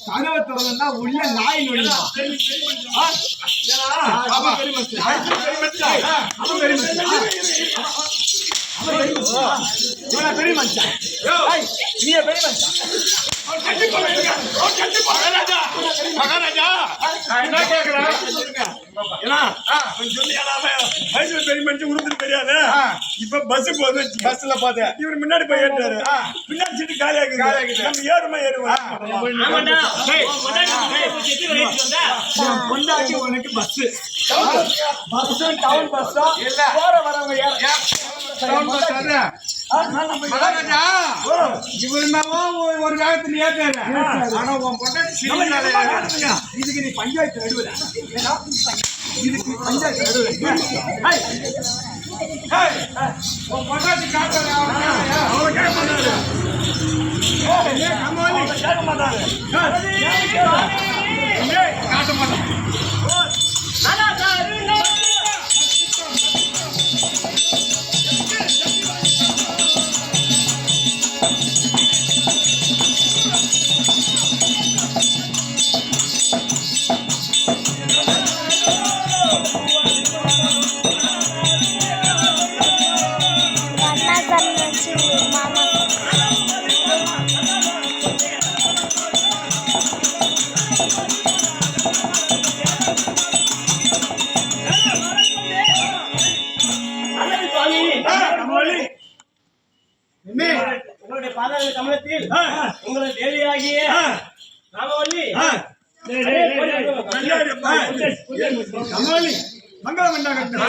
கனவத்துறதுன்னா உள்ள நாய் நொடி பெரிய மனுஷன் நீ பெரிய மனுஷன் மகாராஜா என்ன கேக்குறேன் பெரிய மனுஷன் உருது தெரியாது இப்ப பஸ் போகுது பஸ்ல பார்த்தேன் இவர் முன்னாடி போய் ஏறாரு பின்னாடி சீட்டு காலியாக்குது நம்ம ஏறுமா ஏறுவோம் பொண்டாட்டி உனக்கு பஸ் பஸ் டவுன் பஸ் போற வரவங்க டவுன் பஸ் மகாராஜா இவருந்தாவோ ஒரு காலத்துல ஏற்றாரு ஆனா உன் பொண்டாட்டி இதுக்கு நீ பஞ்சாயத்து நடுவுல இதுக்கு பஞ்சாயத்து நடுவுல உன் பொண்டாட்டி காட்டுற அவரை கேட்க மாட்டாரு கேட்க மாட்டாரு காட்ட மாட்டான் உங்களுடைய பாதாள கமலத்தில் உங்களுடைய தேவியாகிய ராமவல்லி மங்களம் உண்டாகட்டும்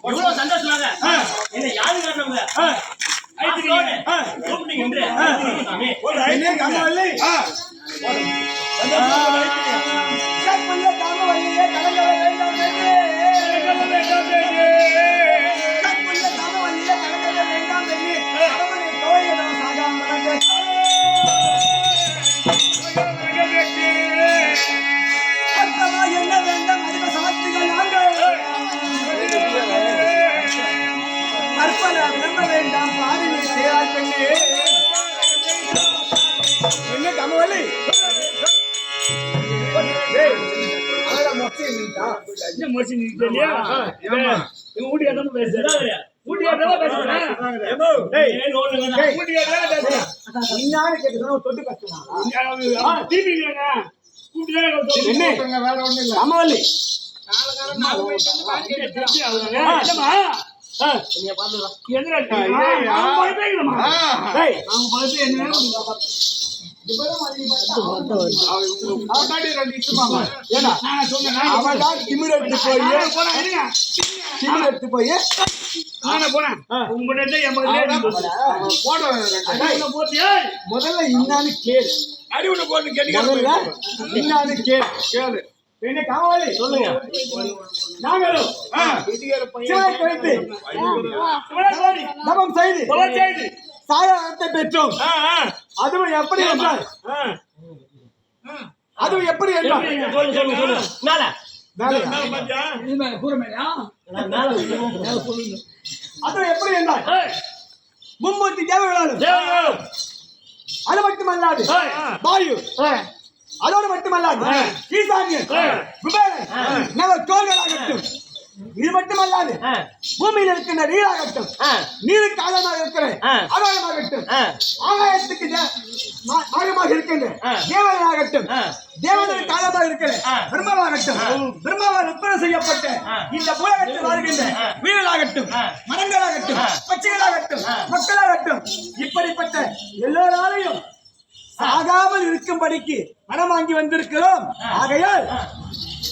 எவ்வளவு சந்தோஷமாக என்ன யாரு காரணங்க என்ன கமவலி அவன் திமிரெடுத்து போய் முதல்ல இன்னான்னு கேளு. அறிவுல போட்டு முதல்ல இன்னான்னு கேளு. என்ன காவாலி சொல்லுங்க. நாங்களும் சிவனை குறித்து தவம் செய்து சாயாரத்தை பெற்றோம். அதுவும் எப்படி என்றால் சொல்லுங்க. மேல அதுவும் எப்படி என்றால் மும்மூர்த்தி தேவர்களாலும் அது மட்டுமல்லாது வாயு அதோடு மட்டுமல்லாது ஈசான்யன் குபேரன் நவ கோள்களாகட்டும் இது மட்டுமல்லாது பூமியில் இருக்கின்ற நீராகட்டும் நீருக்கு ஆழமாக இருக்கிற ஆதாரமாகட்டும் ஆகாயத்துக்கு ஆழமாக இருக்கின்ற தேவனாகட்டும் தேவனுக்கு ஆழமாக இருக்கிற பிரம்மாவாகட்டும் பிரம்மாவால் உற்பத்தி செய்யப்பட்ட இந்த உலகத்தில் வாழ்கின்ற வீரர்களாகட்டும் மரங்களாகட்டும் பச்சைகளாகட்டும் மக்களாகட்டும் இப்படிப்பட்ட எல்லோராலையும் சாகாமல் இருக்கும்படிக்கு மனம் வாங்கி வந்திருக்கிறோம். ஆகையால்